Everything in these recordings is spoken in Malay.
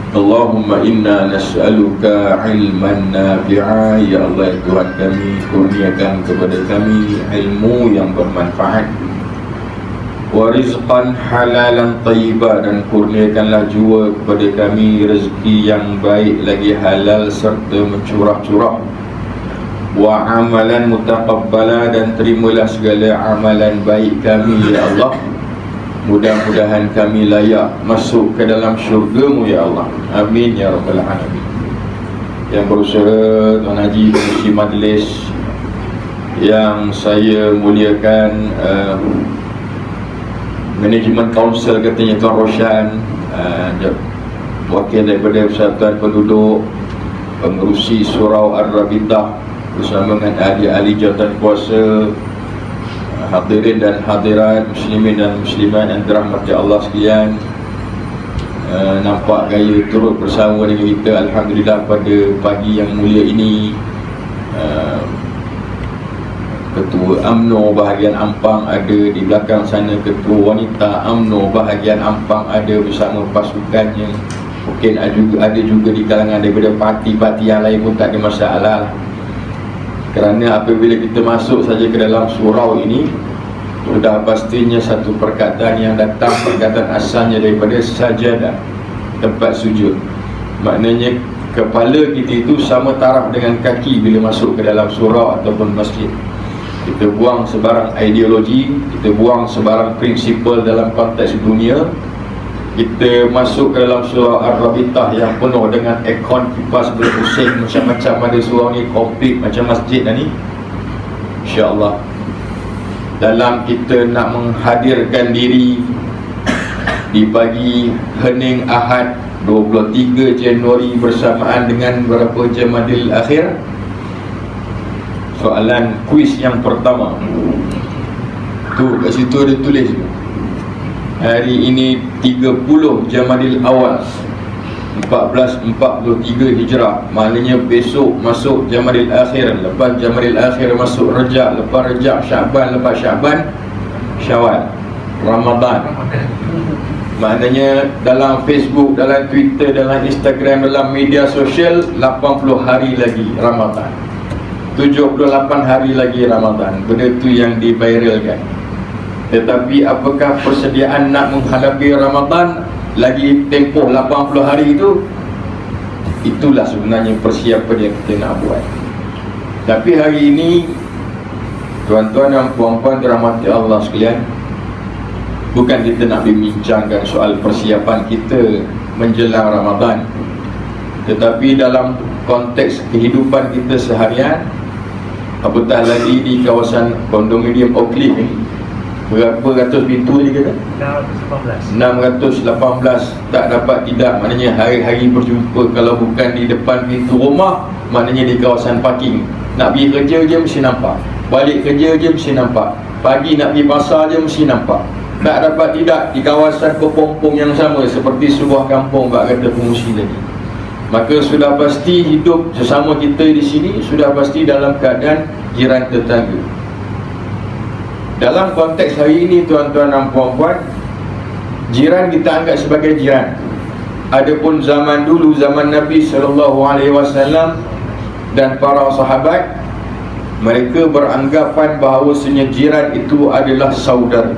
Allahumma inna nas'aluka ilman nafi'a. Ya Allah, Tuhan kami, kurniakan kepada kami ilmu yang bermanfaat, wa rizqan halalan tayyiba, dan kurniakanlah jua kepada kami rezeki yang baik lagi halal serta mencurah-curah, wa amalan mutaqabbala, dan terimalah segala amalan baik kami ya Allah. Mudah-mudahan kami layak masuk ke dalam syurga-Mu ya Allah. Amin ya rabbal alamin. Yang berusaha Tuan Haji, Pengerusi Majlis yang saya muliakan, Manajemen Kaunsil katanya Tuan Roshan, wakil daripada Persatuan Penduduk, Pengerusi Surau Ar-Rabitah bersama dengan ahli-ahli jawatan kuasa, hadirin dan hadirat, muslimin dan muslimat yang dirahmati Allah sekalian. Nampak gaya turut bersama dengan kita, alhamdulillah, pada pagi yang mulia ini. Ketua UMNO bahagian Ampang ada di belakang sana, Ketua Wanita UMNO bahagian Ampang ada bersama pasukannya. Mungkin ada juga di kalangan daripada parti-parti yang lain pun tak ada masalah. Kerana apabila kita masuk saja ke dalam surau ini, sudah pastinya satu perkataan yang datang, perkataan asalnya daripada sajadah, tempat sujud. Maknanya kepala kita itu sama taraf dengan kaki bila masuk ke dalam surau ataupun masjid. Kita buang sebarang ideologi, kita buang sebarang prinsipal dalam konteks dunia. Kita masuk ke dalam surau Ar-Rabitah yang penuh dengan aircon, kipas berpusing, macam-macam ada surau ni, komplit macam masjid dah ni. InsyaAllah dalam kita nak menghadirkan diri di pagi hening Ahad 23 Januari bersamaan dengan berapa Jamadil Akhir, soalan kuis yang pertama tu kat situ ada tulis, hari ini 30 Jamadil Awal 1443 Hijrah, maknanya besok masuk Jamadil Akhir, lepas Jamadil Akhir masuk Rejab, lepas Rejab Syaban, lepas Syaban Syawal, Ramadan. Maknanya dalam Facebook, dalam Twitter, dalam Instagram, dalam media sosial, 80 hari lagi Ramadan, 78 hari lagi Ramadan. Benda tu yang diviralkan. Tetapi apakah persediaan nak menghadapi Ramadan lagi tempoh 80 hari itu? Itulah sebenarnya persiapan yang kita nak buat. Tapi hari ini, tuan-tuan dan puan-puan dirahmati Allah sekalian, bukan kita nak bincangkan soal persiapan kita menjelang Ramadan, tetapi dalam konteks kehidupan kita seharian. Apatah lagi di kawasan kondominium Oak Cliff ni, berapa ratus pintu dia kata? 618 tak dapat tidak, maknanya hari-hari berjumpa. Kalau bukan di depan pintu rumah, maknanya di kawasan parking. Nak pergi kerja je mesti nampak, balik kerja je mesti nampak, pagi nak pergi pasar je mesti nampak. Tak dapat tidak di kawasan kepompong yang sama seperti sebuah kampung, bak kata pengungsi tadi. Maka sudah pasti hidup sesama kita di sini sudah pasti dalam keadaan jiran tetangga. Dalam konteks hari ini, tuan-tuan dan puan-puan, jiran kita anggap sebagai jiran. Adapun zaman dulu, zaman Nabi SAW dan para sahabat, mereka beranggapan bahawasanya jiran itu adalah saudara.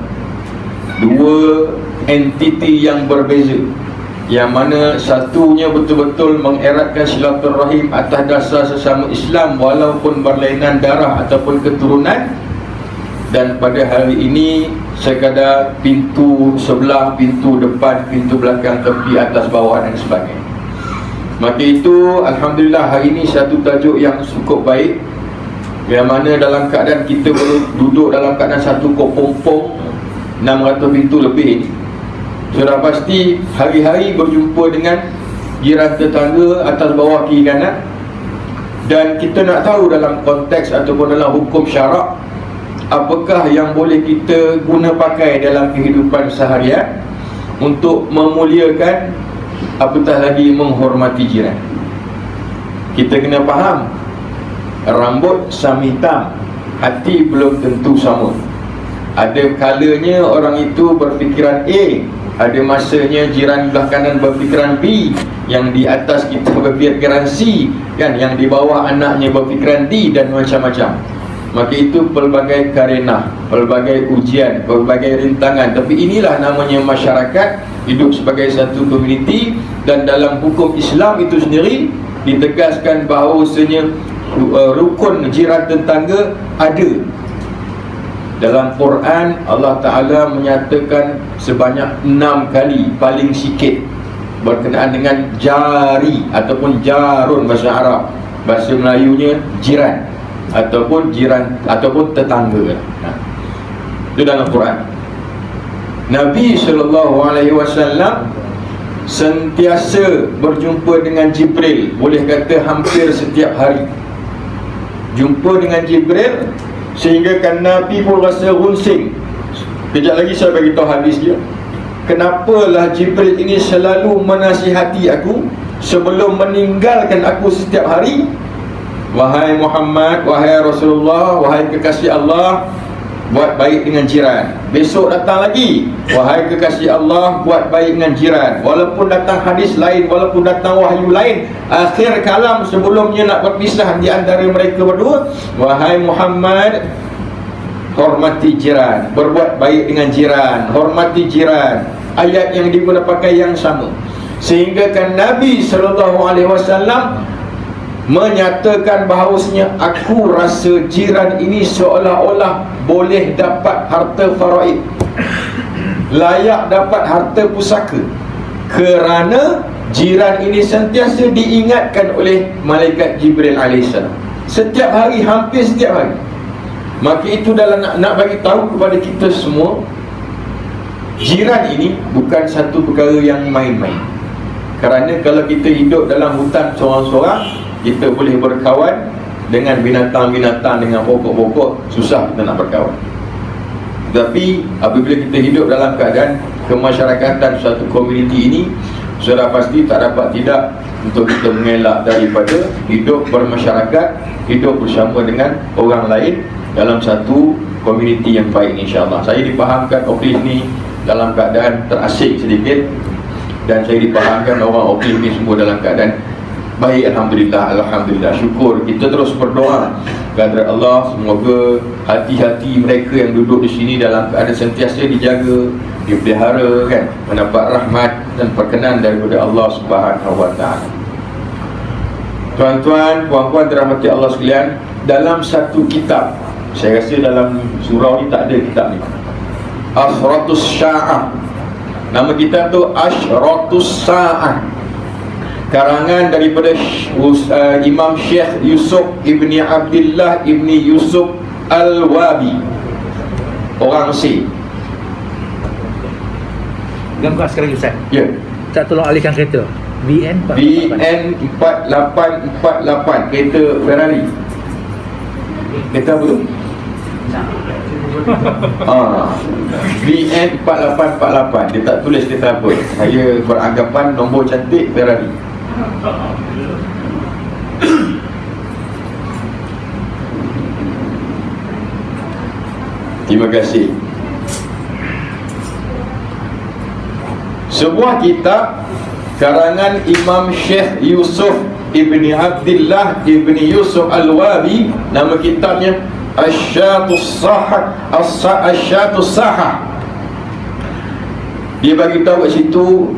Dua entiti yang berbeza, yang mana satunya betul-betul mengeratkan silaturahim atas dasar sesama Islam walaupun berlainan darah ataupun keturunan. Dan pada hari ini sekadar pintu sebelah, pintu depan, pintu belakang, tepi, atas, bawah dan sebagainya. Maka itu alhamdulillah hari ini satu tajuk yang cukup baik, yang mana dalam keadaan kita duduk dalam keadaan satu kepompong 600 pintu lebih, sudah pasti hari-hari berjumpa dengan jiran tetangga atas, bawah, kiri, kanan. Dan kita nak tahu dalam konteks ataupun dalam hukum syarak, apakah yang boleh kita guna pakai dalam kehidupan seharian untuk memuliakan, apatah lagi menghormati jiran. Kita kena faham, rambut sama hitam, hati belum tentu sama. Ada kalanya orang itu berfikiran A, Ada masanya jiran belah kanan berfikiran B, yang di atas kita berfikiran C, kan, yang di bawah anaknya berfikiran D, dan macam-macam. Maka itu pelbagai karenah, pelbagai ujian, pelbagai rintangan. Tapi inilah namanya masyarakat, hidup sebagai satu komuniti. Dan dalam hukum Islam itu sendiri ditegaskan bahawasanya rukun jiran tetangga ada. Dalam Quran Allah Ta'ala menyatakan sebanyak 6 kali, paling sikit, berkenaan dengan jari ataupun jarun bahasa Arab. Bahasa Melayunya jiran ataupun jiran ataupun tetangga. Itu dalam Quran. Nabi SAW sentiasa berjumpa dengan Jibril, boleh kata hampir setiap hari jumpa dengan Jibril, sehingga kan Nabi pun rasa runsing. Kejap lagi saya bagi tahu hadis dia. Kenapalah Jibril ini selalu menasihati aku sebelum meninggalkan aku setiap hari? Wahai Muhammad, wahai Rasulullah, wahai kekasih Allah, buat baik dengan jiran. Besok datang lagi, wahai kekasih Allah, buat baik dengan jiran. Walaupun datang hadis lain, walaupun datang wahyu lain, akhir kalam sebelumnya nak berpisah di antara mereka berdua, wahai Muhammad, hormati jiran, berbuat baik dengan jiran, hormati jiran. Ayat yang digunakan pakai yang sama. Sehingga kan Nabi SAW menyatakan bahawasanya aku rasa jiran ini seolah-olah boleh dapat harta faraid, layak dapat harta pusaka, kerana jiran ini sentiasa diingatkan oleh malaikat Jibril AS setiap hari, hampir setiap hari. Maka itu dalam nak bagi tahu kepada kita semua, jiran ini bukan satu perkara yang main-main. Kerana kalau kita hidup dalam hutan seorang-seorang, kita boleh berkawan dengan binatang-binatang, dengan pokok-pokok, susah kita nak berkawan. Tapi apabila kita hidup dalam keadaan kemasyarakatan suatu komuniti ini, sudah pasti tak dapat tidak untuk kita mengelak daripada hidup bermasyarakat, hidup bersama dengan orang lain dalam satu komuniti yang baik, insyaAllah. Saya dipahamkan Okhlis ni dalam keadaan terasing sedikit, dan saya dipahamkan orang Okhlis ni semua dalam keadaan baik, Alhamdulillah, Alhamdulillah. Syukur. Kita terus berdoa kepada Allah, semoga hati-hati mereka yang duduk di sini dalam keadaan sentiasa dijaga, dipelihara, kan, mendapat rahmat dan perkenan daripada Allah Subhanahu wa Ta'ala. Tuan-tuan, puan-puan dirahmati Allah sekalian, dalam satu kitab, saya rasa dalam surau ni tak ada kitab ni, Ashratus Sya'ah. Nama kitab tu Ashratus Sa'ah, karangan daripada Imam Syekh Yusuf Ibni Abdullah Ibni Yusuf Al-Wabi, orang Mesir. Gangguan sekarang Ustaz. Ya. Ustaz tolong alihkan kereta VN 4848, kereta Ferrari. Kereta apa tu? VN 4848. Dia tak tulis kereta apa. Saya beranggapan nombor cantik Ferrari. Terima kasih. Sebuah kitab karangan Imam Syekh Yusuf Ibni Abdullah Ibni Yusuf Al-Wabi. Nama kitabnya Asyatus Sahah. Asyatus Sahah. Dia bagi tahu kat situ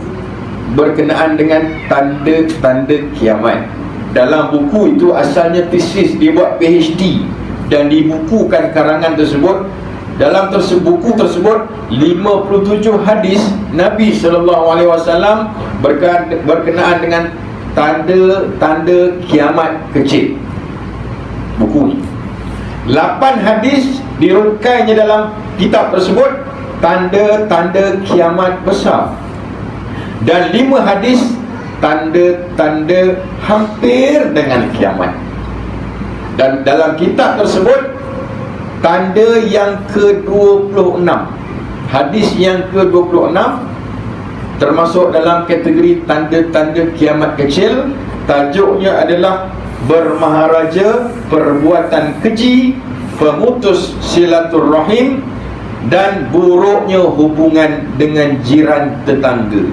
berkenaan dengan tanda-tanda kiamat. Dalam buku itu asalnya tesis, dia buat PhD dan dibukukan karangan tersebut. Dalam buku tersebut 57 hadis Nabi SAW berkenaan dengan tanda-tanda kiamat kecil. Buku ni 8 hadis dirungkainya dalam kitab tersebut, tanda-tanda kiamat besar, dan 5 hadis tanda-tanda hampir dengan kiamat. Dan dalam kitab tersebut tanda yang ke-26, hadis yang ke-26 termasuk dalam kategori tanda-tanda kiamat kecil. Tajuknya adalah bermaharaja, perbuatan keji, pemutus silaturrahim, dan buruknya hubungan dengan jiran tetangga.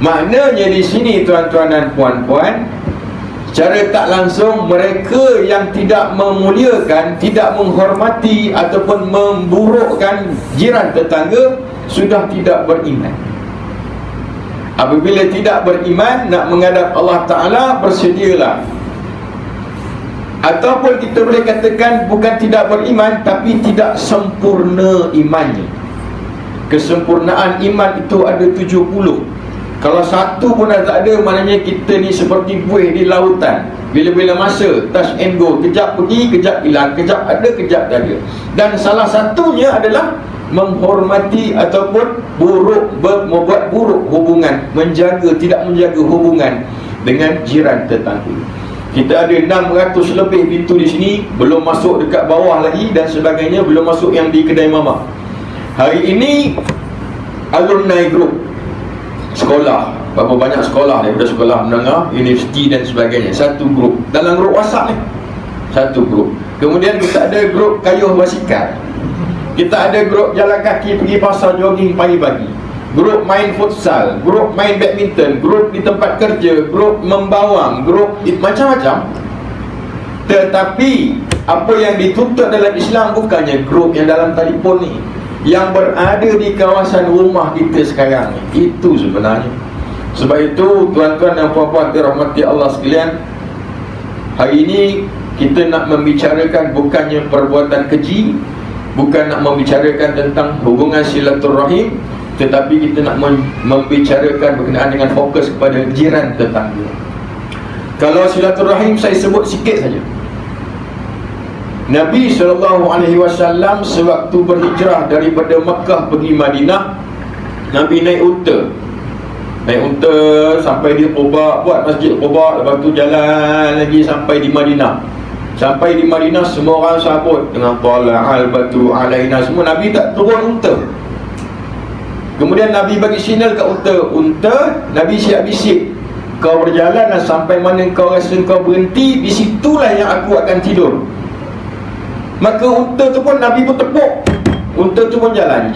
Maknanya di sini tuan-tuan dan puan-puan, secara tak langsung mereka yang tidak memuliakan, tidak menghormati ataupun memburukkan jiran tetangga sudah tidak beriman. Apabila tidak beriman, nak menghadap Allah Ta'ala, bersedialah. Ataupun kita boleh katakan bukan tidak beriman, tapi tidak sempurna imannya. Kesempurnaan iman itu ada 70. Kalau satu pun dah tak ada, maknanya kita ni seperti buih di lautan. Bila-bila masa, touch and go, kejap pergi, kejap hilang, kejap ada, kejap tak ada. Dan salah satunya adalah menghormati ataupun membuat buruk hubungan, tidak menjaga hubungan dengan jiran tetangga. Kita ada 600 lebih pintu di sini, belum masuk dekat bawah lagi dan sebagainya, belum masuk yang di kedai mama. Hari ini alumni group sekolah, berapa banyak sekolah daripada sekolah menengah, universiti dan sebagainya, satu grup dalam grup WhatsApp ni, satu grup. Kemudian kita ada grup kayuh basikal, kita ada grup jalan kaki pergi pasar jogging pagi-pagi, grup main futsal, grup main badminton, grup di tempat kerja, grup membawang, grup macam-macam. Tetapi apa yang dituntut dalam Islam bukannya grup yang dalam telefon ni, yang berada di kawasan rumah kita sekarang ni. Itu sebenarnya. Sebab itu tuan-tuan dan puan-puan dirahmati Allah sekalian, hari ini kita nak membicarakan bukannya perbuatan keji, bukan nak membicarakan tentang hubungan silaturahim, tetapi kita nak membicarakan berkenaan dengan fokus kepada jiran tetangga. Kalau silaturahim saya sebut sikit saja. Nabi SAW sewaktu berhijrah daripada Makkah pergi Madinah, Nabi naik unta. Naik unta sampai di Quba, buat masjid Quba, lepas tu jalan lagi sampai di Madinah. Sampai di Madinah semua orang sambut dengan tala'al batu alaina, semua. Nabi tak turun unta. Kemudian Nabi bagi signal kat unta, Nabi siap bisik, kau berjalan dan sampai mana kau rasa kau berhenti, di situlah yang aku akan tidur. Maka unta tu pun Nabi pun tepuk. Unta tu pun jalan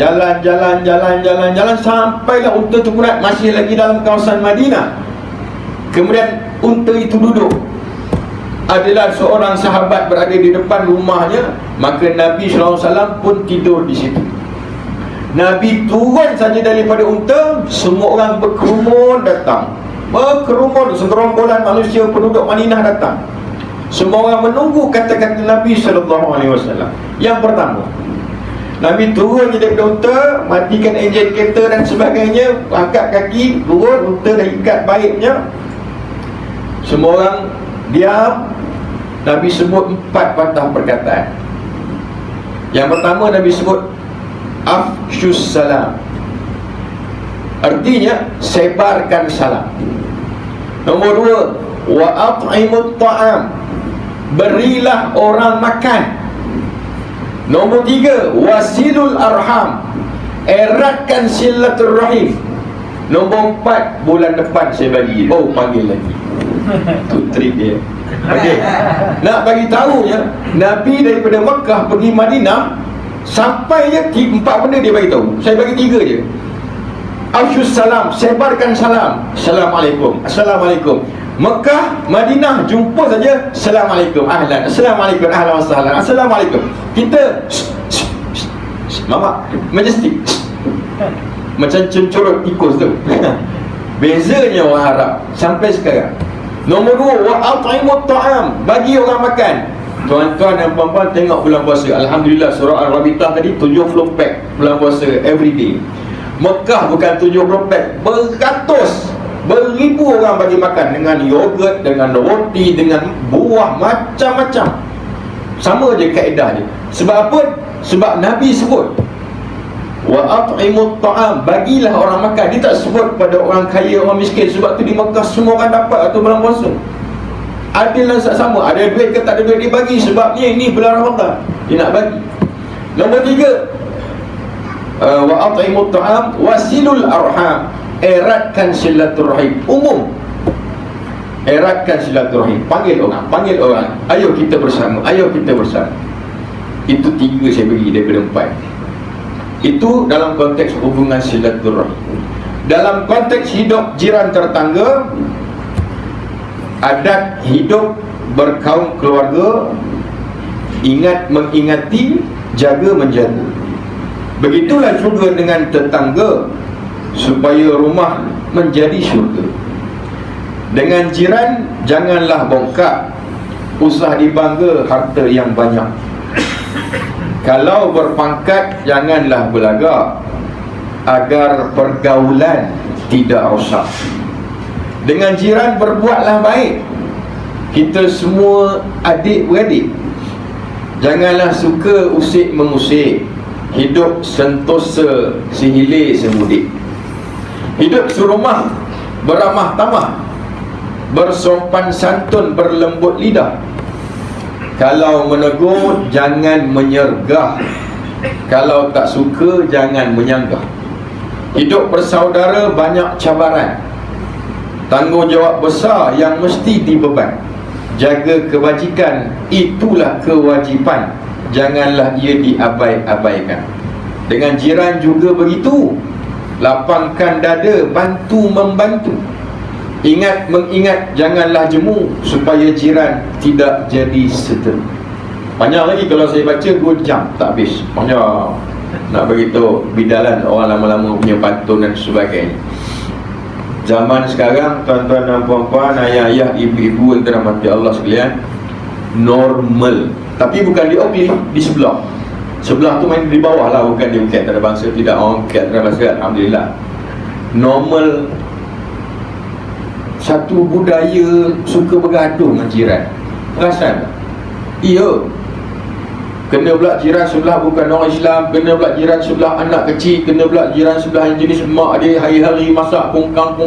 sampailah unta tu pun masih lagi dalam kawasan Madinah. Kemudian unta itu duduk. Adalah seorang sahabat berada di depan rumahnya, maka Nabi SAW pun tidur di situ. Nabi turun saja daripada unta, semua orang berkerumun datang. Berkerumun, segerombolan manusia penduduk Madinah datang. Semua orang menunggu kata-kata Nabi SAW. Yang pertama, Nabi turun je daripada unta, matikan enjin kereta dan sebagainya, angkat kaki, turun, unta dah ikat baiknya. Semua orang diam. Nabi sebut 4 patah perkataan. Yang pertama Nabi sebut afshus salam, artinya sebarkan salam. Nombor 2, wa at'imut ta'am, berilah orang makan. Nombor 3, wasilul arham, eratkan silaturahim. Nombor 4, bulan depan saya bagi, panggil lagi. Itu trik dia. Okey. Nak bagi tahunya, Nabi daripada Mekah pergi Madinah, sampai je 4 benda dia bagi tahu. Saya bagi 3 je. Afshus salam, sebarkan salam. Assalamualaikum. Assalamualaikum. Mekah, Madinah, jumpa saja Assalamualaikum, ahlan. Assalamualaikum, ahlan wa sahlan. Assalamualaikum. Kita mama majestic, macam cencurut tikus tu. Bezanya orang Arab sampai sekarang. Nombor 2, wa at'imut ta'am, bagi orang makan. Tuan-tuan dan puan-puan tengok bulan puasa, alhamdulillah surah Al-Rabitah tadi 70 pack bulan puasa everyday. Mekah bukan 70 pack, beratus, beribu orang bagi makan dengan yogurt, dengan roti, dengan buah macam-macam. Sama je kaedah dia. Sebab apa? Sebab Nabi sebut wa at'imut ta'am, bagilah orang makan. Dia tak sebut pada orang kaya, orang miskin. Sebab tu di Mekah semua orang dapat atau bulan puasa. Adil dan sama, ada duit ke tak ada duit dia bagi. Sebab ni bulan Ramadan, dia nak bagi. Nombor 3, wa at'imut ta'am wasilul arham, eratkan silaturahim. Umum, eratkan silaturahim, panggil orang, ayo kita bersama, ayo kita bersama. Itu 3 saya bagi daripada 4. Itu dalam konteks hubungan silaturahim. Dalam konteks hidup jiran tetangga, adat hidup berkaum keluarga, ingat mengingati, jaga menjaga. Begitulah juga dengan tetangga, supaya rumah menjadi syurga. Dengan jiran janganlah bongkak, usah dibangga harta yang banyak. Kalau berpangkat janganlah berlagak, agar pergaulan tidak rosak. Dengan jiran berbuatlah baik. Kita semua adik-beradik. Janganlah suka usik mengusik. Hidup sentosa sehilir semudik. Hidup serumah beramah tamah, bersopan santun, berlembut lidah. Kalau menegur jangan menyergah, kalau tak suka jangan menyanggah. Hidup bersaudara banyak cabaran, tanggungjawab besar yang mesti dibeban. Jaga kebajikan, itulah kewajipan, janganlah ia diabai-abaikan. Dengan jiran juga begitu, lapangkan dada, bantu membantu. Ingat mengingat, janganlah jemu, supaya jiran tidak jadi seteru. Banyak lagi kalau saya baca 2 jam tak habis. Banyak nak beritahu bidalan orang lama-lama punya pantun dan sebagainya. Zaman sekarang, tuan-tuan dan puan-puan, ayah-ayah, ibu-ibu yang dirahmati Allah sekalian, normal. Tapi bukan di Oakley, di sebelah. Sebelah tu main di bawah lah, bukan di Bukit Antarabangsa. Tidak, orang Bukit Antarabangsa, alhamdulillah. Normal. Satu budaya suka bergaduh dengan jiran. Perasan tak? Iya. Kena pula jiran sebelah bukan orang Islam, kena pula jiran sebelah anak kecil, kena pula jiran sebelah yang jenis mak dia hari-hari masak pungkang.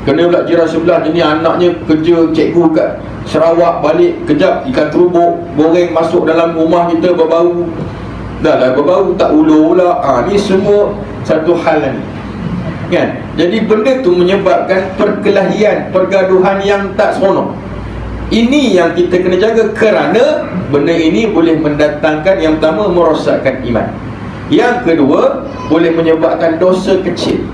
Kena pula jiran sebelah jenis anaknya kerja cikgu kat Sarawak, balik kejap ikan terubuk goreng masuk dalam rumah kita berbau. Dah lah berbau tak ulur pula. Ni semua satu hal ni. Kan? Jadi benda tu menyebabkan perkelahian, pergaduhan yang tak seronok. Ini yang kita kena jaga, kerana benda ini boleh mendatangkan, yang pertama, merosakkan iman. Yang kedua, boleh menyebabkan dosa kecil.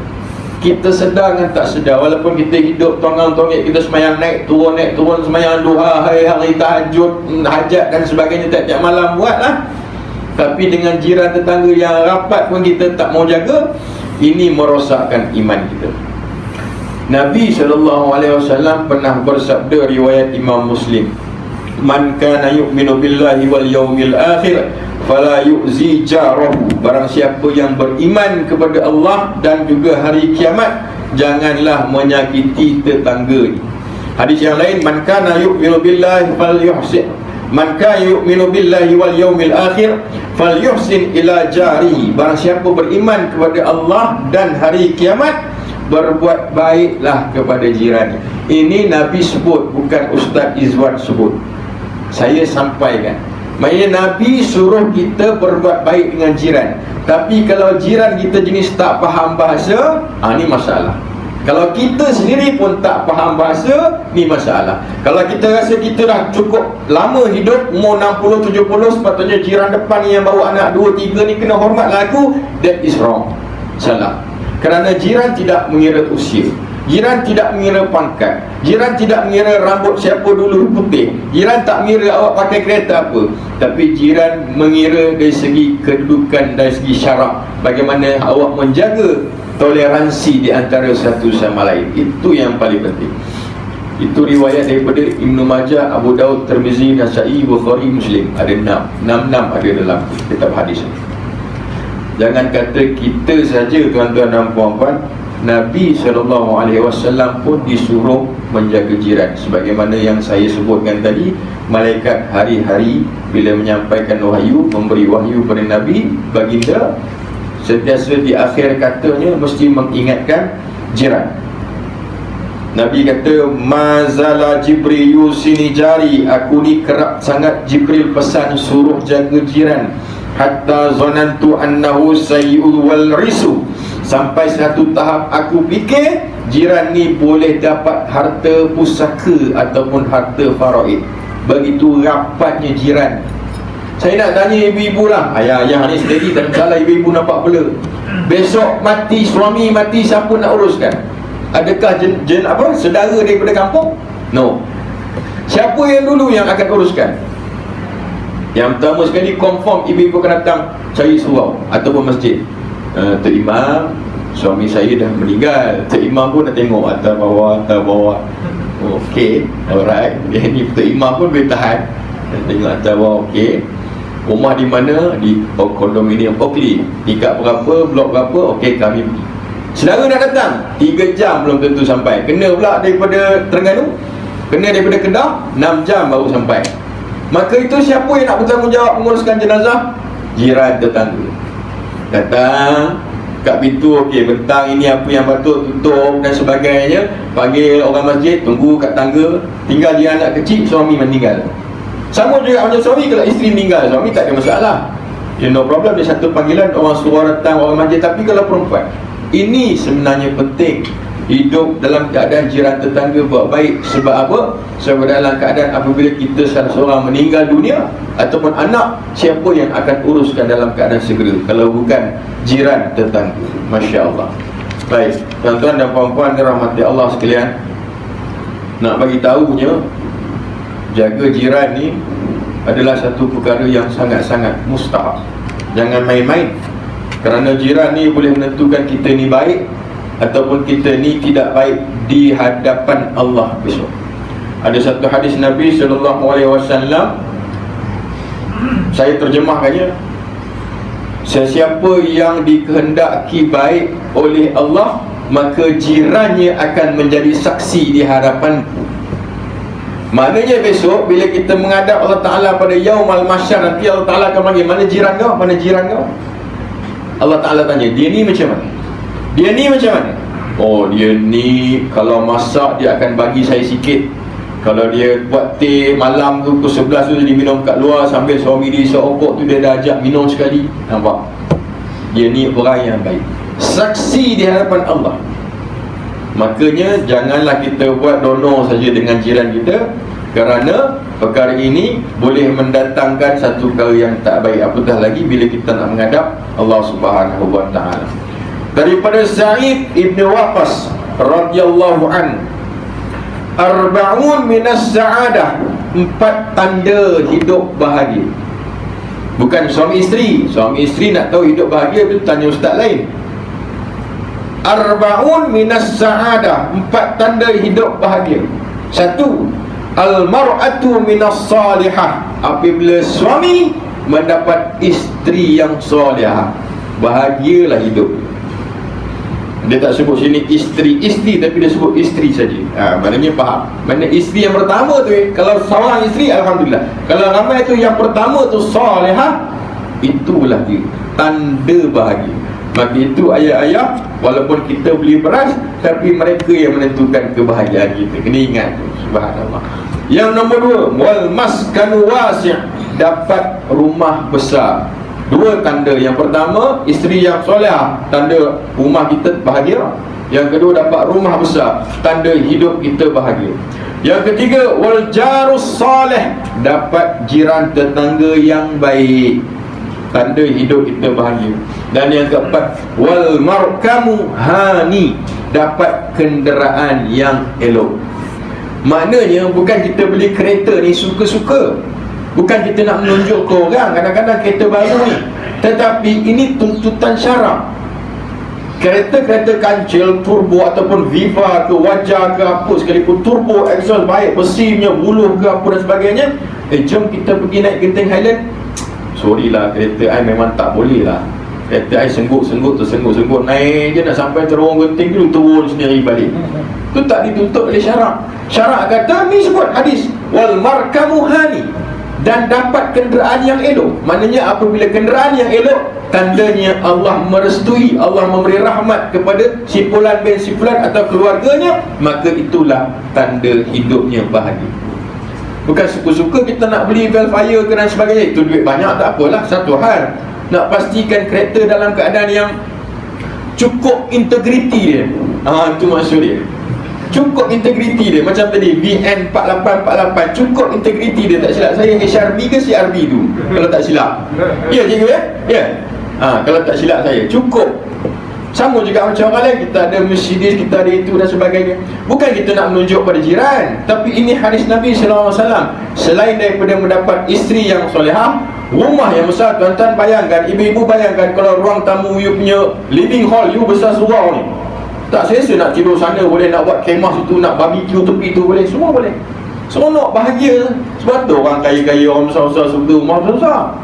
Kita sedar dan tak sedar, walaupun kita hidup tonggang-tonggik, kita semayang naik turun semayang duha, hari-hari tahajud, hajat dan sebagainya, tiap-tiap malam buatlah. Tapi dengan jiran tetangga yang rapat pun kita tak mau jaga, ini merosakkan iman kita. Nabi SAW pernah bersabda, riwayat Imam Muslim, "Man kana yu'minu billahi wal yawmil akhir fala yu'zi jarahu." Barang siapa yang beriman kepada Allah dan juga hari kiamat, janganlah menyakiti tetangga. Hadis yang lain, "Man kana yu'minu billahi falyuhsin." Man kana yu'minu billahi wal yawmil akhir falyuhsin ila jarihi. Barang siapa beriman kepada Allah dan hari kiamat, berbuat baiklah kepada jiran. Ini Nabi sebut, bukan Ustaz Izwan sebut. Saya sampaikan. Maksudnya Nabi suruh kita berbuat baik dengan jiran. Tapi kalau jiran kita jenis tak faham bahasa, ni masalah. Kalau kita sendiri pun tak faham bahasa, ni masalah. Kalau kita rasa kita dah cukup lama hidup, umur 60-70, sepatutnya jiran depan ni yang bawa anak 2-3 ni kena hormat lagu, that is wrong. Salah. Kerana jiran tidak mengira usia, jiran tidak mengira pangkat, jiran tidak mengira rambut siapa dulu putih, jiran tak mengira awak pakai kereta apa. Tapi jiran mengira dari segi kedudukan, dari segi syarak, bagaimana awak menjaga toleransi di antara satu sama lain. Itu yang paling penting. Itu riwayat daripada Ibnu Majah, Abu Daud, Tirmizi, Nasa'i, Bukhari, Muslim. Ada 6 ada dalam kitab hadis. Jangan kata kita saja, tuan-tuan dan puan-puan, Nabi SAW pun disuruh menjaga jiran. Sebagaimana yang saya sebutkan tadi, malaikat hari-hari bila menyampaikan wahyu, memberi wahyu kepada Nabi, baginda, sentiasa di akhir katanya mesti mengingatkan jiran. Nabi kata, "Mazala Jibril yusini jari." Aku ni kerap sangat Jibril pesan suruh jaga jiran. Hatta zanantu annahu sayyul wal risu. Sampai satu tahap aku fikir jiran ni boleh dapat harta pusaka ataupun harta faraid. Begitu rapatnya jiran. Saya nak tanya ibu-ibu lah. Ayah-ayah ni sendiri tak salah, ibu-ibu nampak pula. Besok mati, suami mati, siapa nak uruskan? Adakah saudara daripada kampung? No. Siapa yang dulu yang akan uruskan? Yang pertama sekali, confirm ibu-ibu akan datang cari surau ataupun masjid. Tok Imam, suami saya dah meninggal. Tok Imam pun nak tengok atas bawah. Okey, alright. Ni Tok Imam pun boleh tahan. Tengok atas bawah, okey. Rumah di mana? Di kondominium Oakley. Tingkat berapa, blok berapa? Okey, kami pergi. Saudara nak datang 3 jam belum tentu sampai. Kena pula daripada Terengganu, kena daripada Kedah 6 jam baru sampai. Maka itu siapa yang nak bertanggungjawab menguruskan jenazah? Jiran tetangga. Datang kat pintu, okey, bentang ini apa yang patut tutup dan sebagainya. Panggil orang masjid, tunggu kat tangga. Tinggal dia anak kecil, suami meninggal. Sama juga macam suami, kalau isteri meninggal, suami tak ada masalah, no problem, dia satu panggilan, orang suruh datang, orang masjid. Tapi kalau perempuan, ini sebenarnya penting. Hidup dalam keadaan jiran tetangga buat baik. Sebab apa? Sebab dalam keadaan apabila kita salah seorang meninggal dunia ataupun anak, siapa yang akan uruskan dalam keadaan segera kalau bukan jiran tetangga? Masya Allah. Baik, tuan-tuan dan puan-puan dirahmati Allah sekalian, nak bagi tahunya, jaga jiran ni adalah satu perkara yang sangat-sangat mustahab. Jangan main-main. Kerana jiran ni boleh menentukan kita ni baik ataupun kita ni tidak baik di hadapan Allah besok. Ada satu hadis Nabi SAW, saya terjemahkannya, sesiapa yang dikehendaki baik oleh Allah, maka jirannya akan menjadi saksi di hadapanku. Maknanya besok bila kita menghadap Allah Ta'ala pada Yaumal Mahsyar, nanti Allah Ta'ala akan panggil, mana jiran kau? Mana jiran kau? Allah Ta'ala tanya, dia ni macam mana? Dia ni macam mana? Oh, dia ni kalau masak dia akan bagi saya sikit. Kalau dia buat teh malam tu pukul 11 tu dia minum kat luar, sambil suami dia isap okok tu dia dah ajak minum sekali. Nampak? Dia ni orang yang baik, saksi di hadapan Allah. Makanya janganlah kita buat dono saja dengan jiran kita, kerana perkara ini boleh mendatangkan satu perkara yang tak baik, apatah lagi bila kita nak menghadap Allah Subhanahu wa taala. Daripada Sa'id Ibn Waqqas radhiyallahu an, arba'un minas sa'adah, 4 tanda hidup bahagia. Bukan suami isteri. Suami isteri nak tahu hidup bahagia tu tanya ustaz lain. Arba'un minas sa'adah, 4 tanda hidup bahagia. 1, al-mar'atu minas salihah, apabila suami mendapat isteri yang salihah, bahagialah hidup. Dia tak sebut sini isteri, tapi dia sebut isteri saja. Maknanya faham. Maknanya isteri yang pertama tu, kalau seorang isteri, alhamdulillah. Kalau ramai tu yang pertama tu salihah, itulah dia tanda bahagia. Maka itu ayah-ayah, walaupun kita beli beras, tapi mereka yang menentukan kebahagiaan kita. Kena ingat tu, subhanallah. Yang nombor 2, wal maskanu wasi', dapat rumah besar. 2 tanda. Yang pertama, isteri yang soleh, tanda rumah kita bahagia. Yang kedua, dapat rumah besar, tanda hidup kita bahagia. Yang ketiga, wal jarus salih, dapat jiran tetangga yang baik, tanda hidup kita bahagia. Dan yang keempat, wal markamu hani, dapat kenderaan yang elok. Maknanya bukan kita beli kereta ni suka-suka, bukan kita nak menunjuk ke orang kadang-kadang kereta baru ni, tetapi ini tuntutan syarak. Kereta-kereta kancil, turbo ataupun Viva ke, Wajah ke apa sekalipun, turbo, exhaust baik, besinya, buluh ke apa dan sebagainya, jom kita pergi naik Genting Highland. Sorry lah, kereta I memang tak boleh lah. Kereta I senggut-senggut, tersenggut-senggut, naik je nak sampai terowong Genting dulu, turun sendiri balik. Itu tak dituntut oleh syarak. Syarak kata, ni sebut hadis, wal markamu hani, dan dapat kenderaan yang elok. Maknanya apabila kenderaan yang elok, tandanya Allah merestui, Allah memberi rahmat kepada si fulan bin si fulan atau keluarganya, maka itulah tanda hidupnya bahagia. Bukan suka-suka kita nak beli Velfire ke dan sebagainya. Itu duit banyak tak apalah, satu hal. Nak pastikan kereta dalam keadaan yang cukup integriti dia. Itu maksud dia. cukup integriti dia. Macam tadi VN 4848, cukup integriti dia. Tak silap saya HRV ke CRV tu, kalau tak silap. Ya cikgu ya? Ya. Kalau tak silap saya, cukup. Sama juga macam orang lain, kita ada Mercedes, kita ada itu dan sebagainya. Bukan kita nak menunjuk pada jiran, tapi ini hadis Nabi SAW. Selain daripada mendapat isteri yang solehah, rumah yang besar. Tuan-tuan bayangkan, ibu-ibu bayangkan kalau ruang tamu you punya living hall you besar surau ni. Tak selesa nak tidur sana, boleh nak buat kemah situ, nak barbecue tepi tu boleh, semua boleh. Seronok, bahagia. Sebab tu orang kaya-kaya, orang besar-besar suka rumah besar.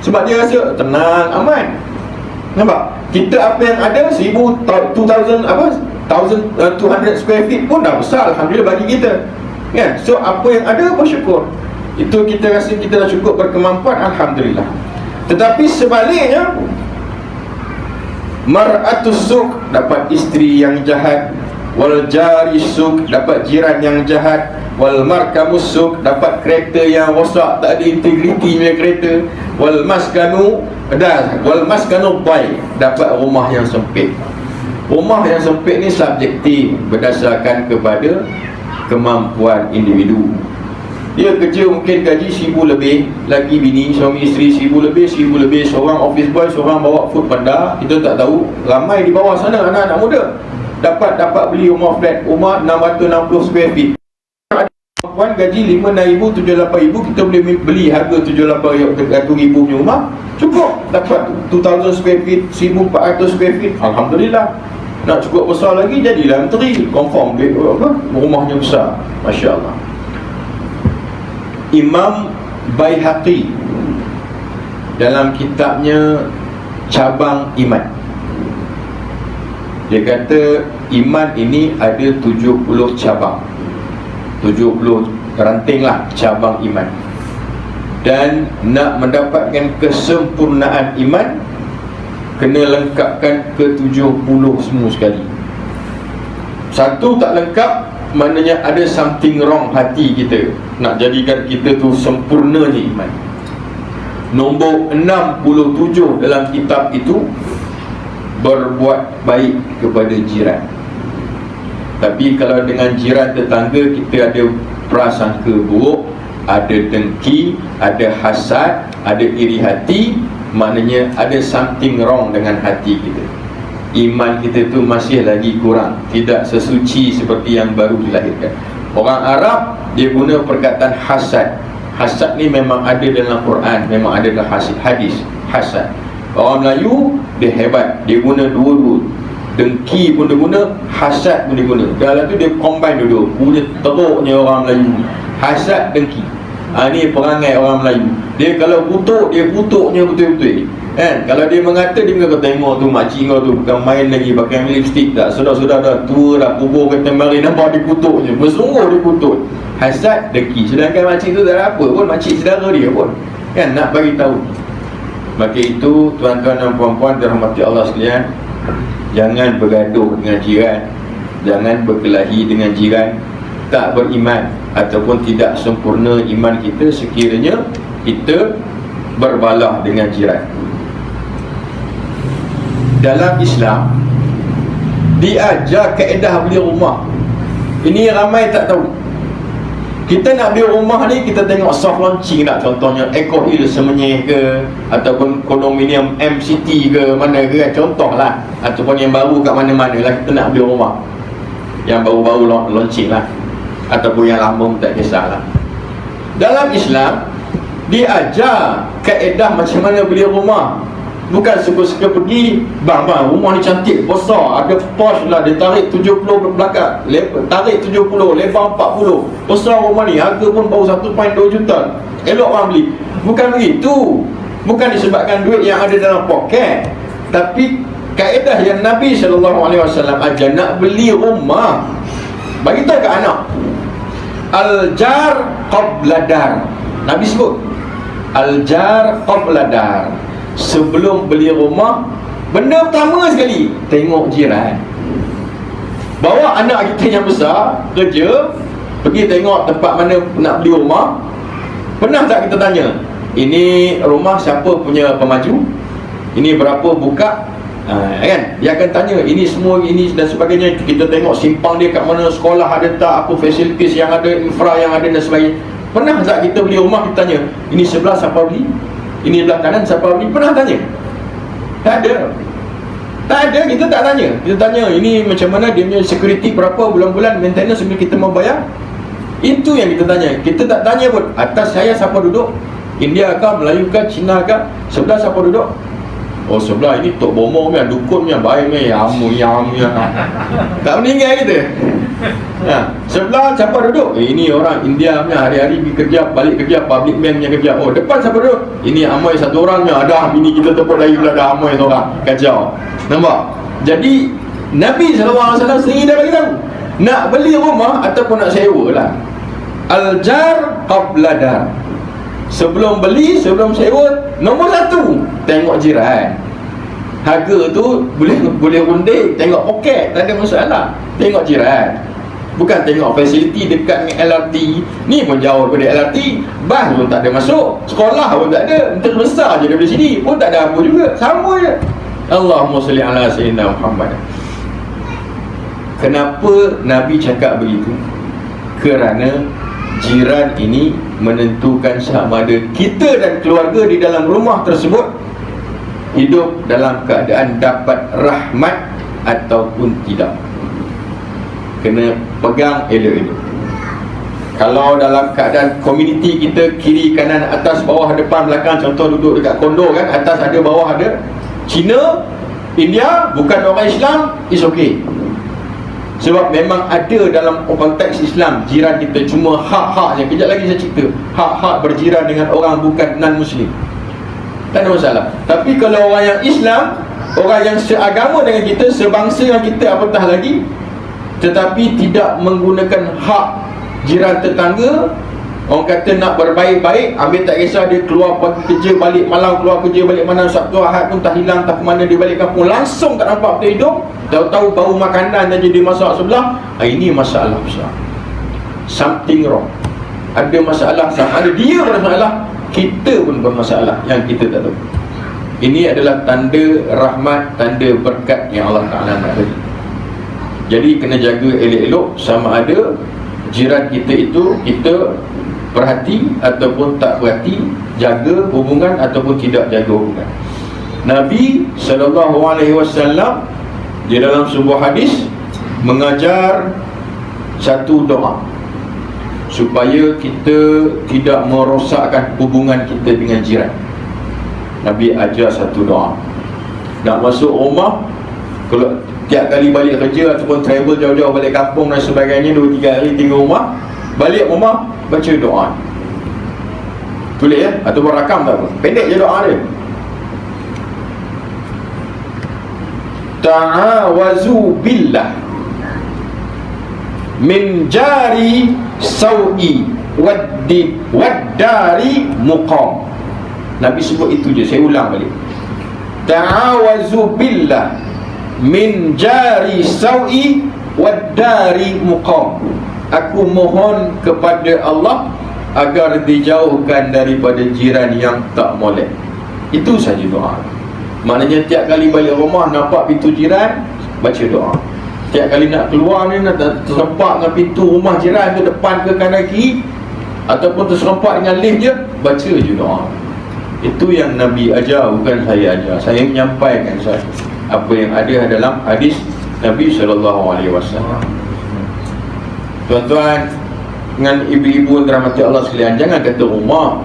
Sebab dia rasa tenang, aman. Nampak? Kita apa yang ada 200 square feet pun dah besar, alhamdulillah bagi kita. Kan? So apa yang ada bersyukur. Itu kita rasa kita dah cukup berkemampuan, alhamdulillah. Tetapi sebaliknya, mar'atus suk, dapat isteri yang jahat, wal jari suk, dapat jiran yang jahat, wal markamus suk, dapat kereta yang rosak, tak ada integriti punya kereta, wal maskanu baik, dapat rumah yang sempit. Rumah yang sempit ni subjektif, berdasarkan kepada kemampuan individu. Dia kerja mungkin gaji 1,000 lebih, laki bini, suami isteri 1,000 lebih, seorang office boy, seorang bawa food panda. Kita tak tahu, ramai di bawah sana anak-anak muda dapat beli rumah flat, rumah 660 square feet. Puan gaji 5,000, 7,8,000, kita boleh beli harga 7,8,000 punya rumah, cukup. Dapat 2,000 square feet, 1,400 square feet, alhamdulillah. Nak cukup besar lagi, jadilah menteri, confirm dia rumahnya besar, Masya Allah. Imam Baihaqi dalam kitabnya Cabang Iman, dia kata iman ini ada 70 cabang, 70 ranting lah cabang iman. Dan nak mendapatkan kesempurnaan iman, kena lengkapkan ke-70 semua sekali. Satu tak lengkap, maknanya ada something wrong hati kita, nak jadikan kita tu sempurna je iman. Nombor 67 dalam kitab itu, berbuat baik kepada jiran. Tapi kalau dengan jiran tetangga kita ada prasangka buruk, ada dengki, ada hasad, ada iri hati, maknanya ada something wrong dengan hati kita. Iman kita tu masih lagi kurang, tidak sesuci seperti yang baru dilahirkan. Orang Arab dia guna perkataan hasad. Hasad ni memang ada dalam Quran, memang ada dalam hadis, hasad. Orang Melayu dia hebat, dia guna dua-dua. Dengki pun dia guna, hasad pun dia guna. Dalam tu dia combine dua-dua. Punya teruknya orang Melayu, hasad, dengki. Ni perangai orang Melayu. Dia kalau kutuk, dia kutuknya betul-betul. Kan? Kalau dia mengata, dia kata tengok tu makcik kau tu bukan main lagi pakai lipstick tak. Sudah-sudah dah tua dah, kubur kata mari, nampak dia kutuknya. Bersungguh dia kutuk. Hasad, dengki. Sedangkan makcik tu tak ada apa pun, makcik saudara dia pun. Kan? Nak bagi tahu. Maka itu tuan-tuan dan puan-puan dirahmati Allah sekalian, jangan bergaduh dengan jiran, jangan berkelahi dengan jiran. Tak beriman ataupun tidak sempurna iman kita sekiranya kita berbalah dengan jiran. Dalam Islam diajar kaedah beli rumah. Ini ramai tak tahu. Kita nak beli rumah ni, kita tengok soft launching tak, contohnya Eco Hill Semenyih ke, ataupun kondominium MCT ke mana ke, contoh lah. Ataupun yang baru kat mana-mana lah kita nak beli rumah, yang baru-baru launching lah, ataupun yang lama pun tak kisahlah. Dalam Islam diajar kaedah macam mana beli rumah. Bukan suka-suka pergi, bang rumah ni cantik, besar, ada posh lah, dia tarik 70 belakang, tarik 70, lebar 40, besar rumah ni, harga pun baru 1.2 juta, elok orang beli. Bukan begitu. Bukan disebabkan duit yang ada dalam poket, tapi kaedah yang Nabi SAW ajar nak beli rumah, bagi tahu ke anak, al-jar qabla dar. Nabi sebut al-jar qabla dar. Sebelum beli rumah, benda pertama sekali tengok jiran. Bawa anak kita yang besar kerja, pergi tengok tempat mana nak beli rumah. Pernah tak kita tanya, ini rumah siapa punya pemaju, ini berapa buka, Kan? Dia akan tanya ini semua, ini dan sebagainya. Kita tengok simpang dia kat mana, sekolah ada tak, apa facilities yang ada, infra yang ada dan sebagainya. Pernah tak kita beli rumah, kita tanya ini sebelah siapa beli, ini sebelah kanan siapa beli? Pernah tanya? Tak ada. Tak ada, kita tak tanya. Kita tanya ini macam mana dia punya security, berapa bulan-bulan maintenance sebelum kita mau bayar. Itu yang kita tanya. Kita tak tanya pun atas saya siapa duduk, India kah, Melayu kah, Cina kah, sebelah siapa duduk. Oh sebelah ini Tok Bomo punya, dukun punya, baik punya, yang tak meninggal kita. Sebelah siapa duduk? Ini orang India punya, hari-hari pergi kerja, balik kerja, public bank punya kerja. Oh depan siapa duduk? Ini Amoy satu orang punya, ada bini kita tepuk lagi pula, ada Amoy seorang, kacau. Nampak? Jadi Nabi SAW sendiri dah bagi tahu, nak beli rumah ataupun nak sewa lah, al-jar qabla dar. Sebelum beli, sebelum sewa, nombor satu, tengok jiran. Harga tu boleh runding, tengok poket, tak ada masalah. Tengok jiran. Bukan tengok fasiliti dekat dengan LRT. Ni pun jauh daripada LRT. Bas pun tak ada masuk, sekolah pun tak ada, terbesar je daripada sini pun tak ada apa juga, sama je. Allahumma salli ala sayyidina Muhammad. Kenapa Nabi cakap begitu? Kerana jiran ini menentukan sama ada kita dan keluarga di dalam rumah tersebut hidup dalam keadaan dapat rahmat ataupun tidak. Kena pegang elok-elok. Kalau dalam keadaan komuniti kita, kiri, kanan, atas, bawah, depan, belakang, contoh duduk dekat kondo kan, atas ada, bawah ada, Cina, India, bukan orang Islam, is okay. Sebab memang ada dalam konteks Islam jiran kita, cuma hak-haknya. Kejap lagi saya cerita hak-hak berjiran dengan orang bukan non-Muslim, tak ada masalah. Tapi kalau orang yang Islam, orang yang seagama dengan kita, sebangsa dengan kita, apatah lagi, tetapi tidak menggunakan hak jiran tetangga. Orang kata nak berbaik-baik, ambil tak kisah dia keluar pagi kerja, balik malam, keluar kerja, balik malam, Sabtu Ahad pun tak hilang, tak ke mana dia balik kampung, langsung tak nampak betul hidung. Tahu-tahu bau makanan saja dia masak sebelah. Ini masalah besar. Something wrong. Ada masalah, sama ada dia bermasalah, kita pun bermasalah yang kita tak tahu. Ini adalah tanda rahmat, tanda berkat yang Allah Ta'ala nak bagi. Jadi kena jaga elok-elok, sama ada jiran kita itu kita perhati ataupun tak perhati, jaga hubungan ataupun tidak jaga hubungan. Nabi SAW di dalam sebuah hadis mengajar satu doa supaya kita tidak merosakkan hubungan kita dengan jiran. Nabi ajar satu doa. Nak masuk rumah, kalau tiap kali balik kerja ataupun travel jauh-jauh balik kampung dan sebagainya, 2-3 hari tinggal rumah, balik rumah baca doa. Tulis ya, ataupun rakam tak apa, pendek je doa dia. Ta'awazu billah min jari sawi waddari muqam. Nabi sebut itu je, saya ulang balik. Ta'awazu billah min jari sawi waddari muqam. Aku mohon kepada Allah agar dijauhkan daripada jiran yang tak molek. Itu saja doa. Maknanya tiap kali balik rumah nampak pintu jiran, baca doa. Tiap kali nak keluar ni, nak terserempak dengan pintu rumah jiran tu, depan ke kanan kiri, ataupun terserempak dengan lift je, baca je doa. Itu yang Nabi ajar, bukan saya ajar. Saya menyampaikan apa yang ada dalam hadis Nabi SAW. Tuan-tuan dengan ibu-ibu yang dirahmati Allah sekalian, jangan kata rumah.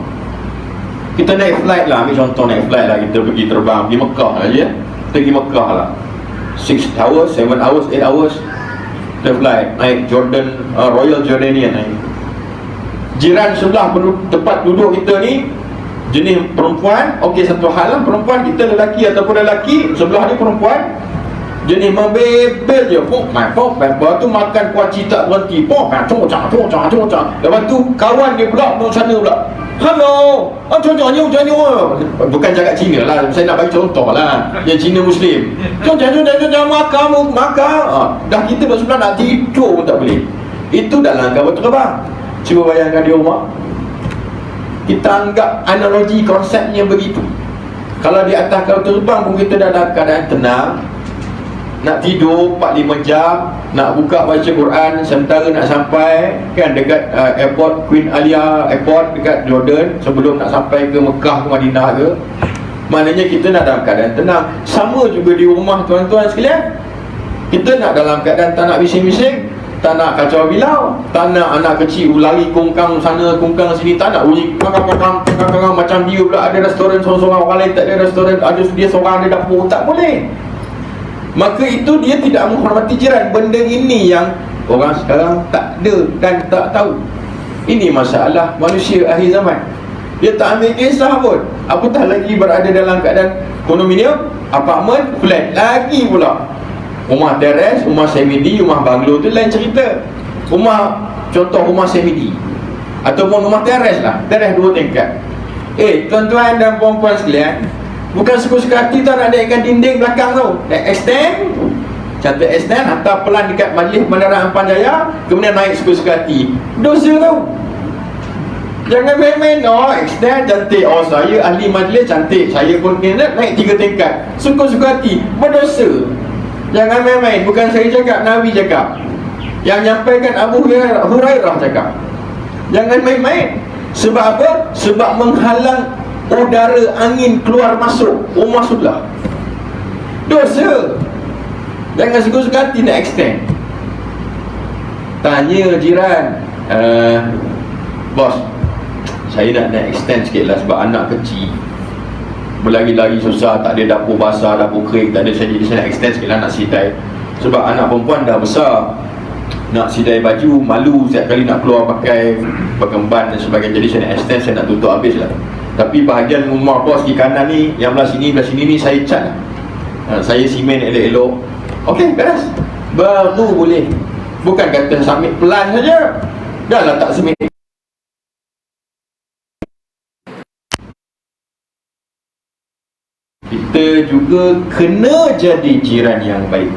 Kita naik flight lah, ambil contoh naik flight lah, kita pergi terbang, pergi Mekah aja. Kita pergi Mekah lah, 6 hours, 7 hours, 8 hours kita flight, naik Jordan, Royal Jordanian naik. Jiran sebelah tempat duduk kita ni jenis perempuan, okey satu hal lah, perempuan kita lelaki ataupun lelaki, sebelah ni perempuan jenis membebel je, lepas tu makan kuaci tak berhenti, cocak. Lepas tu kawan dia pula duduk sana pula, hello, cocaknya bukan cakap Cina lah, saya nak bagi contoh lah yang Cina Muslim, cocak makan dah kita dah sebelah nak tidur pun tak boleh. Itu dalam kapal terbang. Cuba bayangkan di rumah, kita anggap analogi konsepnya begitu. Kalau di atas kalau terbang pun kita dah dalam keadaan tenang. Nak tidur 4-5 jam, nak buka baca Quran sementara nak sampai kan dekat airport Queen Alia Airport dekat Jordan sebelum nak sampai ke Mekah ke Madinah ke. Maknanya kita nak dalam keadaan tenang. Sama juga di rumah tuan-tuan sekalian. Kita nak dalam keadaan tak nak bising-bising, tak nak kacau bilau, tak nak anak kecil lari kongkang sana kongkang sini, tak nak bunyi kongkang macam dia pula ada restoran seorang-seorang, orang lain tak ada restoran, ada dia seorang ada dapur. Tak boleh. Maka itu dia tidak menghormati jiran. Benda ini yang orang sekarang tak ada dan tak tahu. Ini masalah manusia akhir zaman. Dia tak ambil kisah pun. Apatah lagi berada dalam keadaan kondominium, apartmen, flat lagi pula. Rumah teres, rumah semi-D, rumah banglo tu lain cerita. Contoh rumah semi-D ataupun rumah teres lah, teres 2 tingkat. Tuan-tuan dan puan-puan sekalian, bukan suka-suka hati tau nak naikkan dinding belakang tu. Naik extend, cantik extend, hantar pelan dekat majlis Bandaraan Panjaya, kemudian naik suka-suka hati. Dosa tau. Jangan main-main. Extend cantik. Saya ahli majlis cantik, saya pun kena naik 3 tingkat. Suka-suka hati. Berdosa. Jangan main-main. Bukan saya cakap, Nabi cakap. Yang nyampaikan Abu Hurairah cakap. Jangan main-main. Sebab apa? Sebab menghalang udara angin keluar masuk rumah sebelah. Dosa. Jangan suka-suka hati nak extend. Tanya jiran, bos, saya nak extend sikit lah sebab anak kecil berlari-lari susah, tak ada dapur basah, dapur kering, tak ada. Saya nak extend sikit lah, nak sidai. Sebab anak perempuan dah besar, nak sidai baju, malu setiap kali nak keluar pakai ban dan sebagainya. Jadi saya nak extend, saya nak tutup habis lah. Tapi bahagian rumah bos di kanan ni, yang belah sini ni saya cat lah. Saya simen elok-elok. Okey, beres. Baru boleh. Bukan kata submit pelan saja. Dah lah tak submit. Kita juga kena jadi jiran yang baik.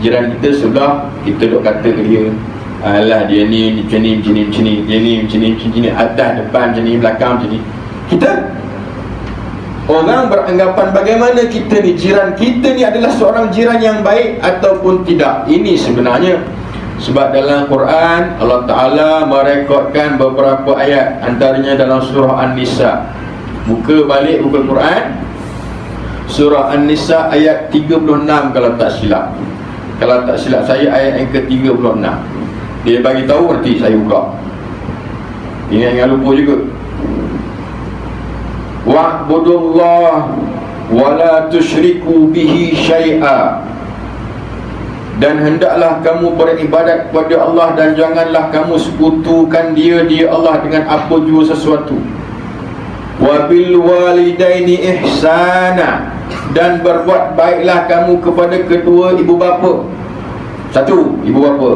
Jiran kita sebelah, kita duk kata ke dia, alah dia ni macam ni, dia ni macam ni, atas, depan macam ni, belakang macam ni. Kita, orang beranggapan bagaimana kita ni, jiran kita ni adalah seorang jiran yang baik ataupun tidak. Ini sebenarnya sebab dalam Quran Allah Ta'ala merekodkan beberapa ayat, antaranya dalam surah An-Nisa. Buka balik buku Quran, surah An-Nisa ayat 36 kalau tak silap. Kalau tak silap saya ayat yang ke-36. Dia bagi tahu, nanti saya buka. Ingat jangan lupa juga. Wa'budullah wa la tusyriku bihi syai'a. Dan hendaklah kamu beribadat kepada Allah dan janganlah kamu sekutukan dia Allah dengan apa jua sesuatu. Wa bil walidaini ihsana. Dan berbuat baiklah kamu kepada kedua ibu bapa. Satu, ibu bapa.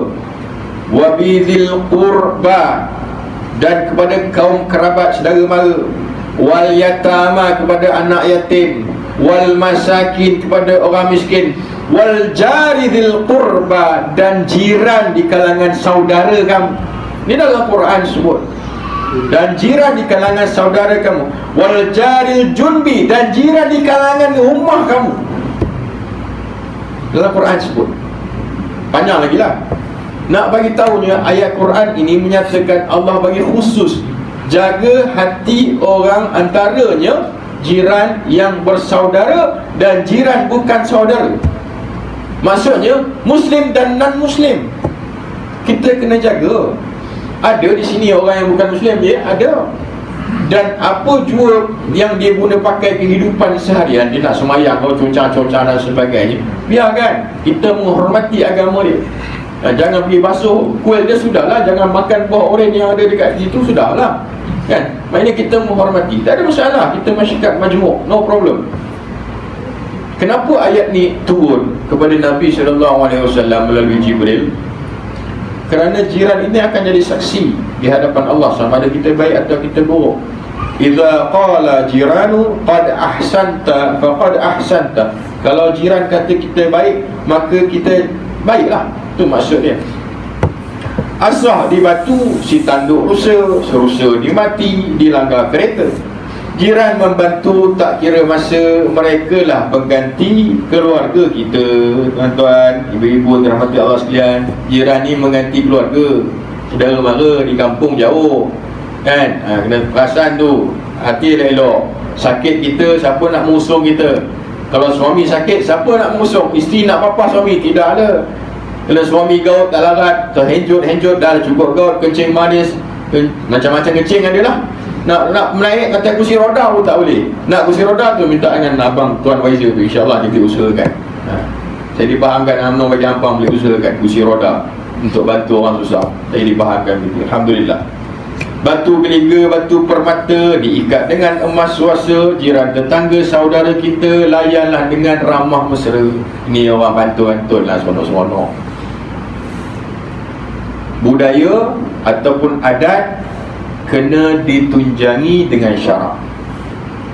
Wa bizil qurba. Dan kepada kaum kerabat saudara mara. Wal yatama, kepada anak yatim. Wal masakin, kepada orang miskin. Wal jari dzil qurba, dan jiran di kalangan saudara kamu. Ini dalam Quran sebut. Dan jiran di kalangan saudara kamu. Wal jaril junbi, dan jiran di kalangan rumah kamu. Dalam Quran sebut. Panjang lagi lah. Nak bagi tahunya, ayat Quran ini menyatakan Allah bagi khusus jaga hati orang, antaranya jiran yang bersaudara dan jiran bukan saudara. Maksudnya Muslim dan non-Muslim kita kena jaga. Ada di sini orang yang bukan Muslim, ya, ada. Dan apa jua yang dia guna pakai kehidupan seharian, dia nak semayang, cocah-cocah dan sebagainya, biarkan. Kita menghormati agama dia. Jangan pergi basuh kuil dia, sudahlah. Jangan makan buah oren yang ada dekat situ, sudahlah. Kan? Maknanya kita menghormati, tak ada masalah. Kita masyarakat majmuk, no problem. Kenapa ayat ni turun kepada Nabi SAW melalui Jibril? Kerana jiran ini akan jadi saksi di hadapan Allah sama ada kita baik atau kita buruk. Idza qala jiranu qad ahsanta faqad ahsanta. Kalau jiran kata kita baik, maka kita baiklah. Itu maksudnya. Asah di batu, si tanduk rusa, serusa dimati, dilanggar kereta. Jiran membantu tak kira masa, mereka lah pengganti keluarga kita. Tuan-tuan, ibu-ibu dirahmati Allah sekalian, jiran ni mengganti keluarga. Saudara mara di kampung jauh kan, kena perasan tu, hati elok. Sakit kita, siapa nak mengusung kita? Kalau suami sakit, siapa nak mengusung? Isteri nak papa suami? Tidak ada. Kalau suami gaut tak larat, terhenjut dah cukup gaut, kencing manis, macam-macam kencing adalah. Nak menaik atas kursi roda pun tak boleh. Nak kursi roda tu minta dengan abang Tuan Waizer tu, insyaAllah kita usahakan. Saya dipahamkan UMNO bagi abang boleh usahakan kursi roda untuk bantu orang susah. Saya dipahamkan gitu. Alhamdulillah. Batu geliga, batu permata diikat dengan emas suasa. Jiran tetangga saudara kita layanlah dengan ramah mesra. Ini orang bantu-bantu lah, seronok-seronok. Budaya ataupun adat kena ditunjangi dengan syarak.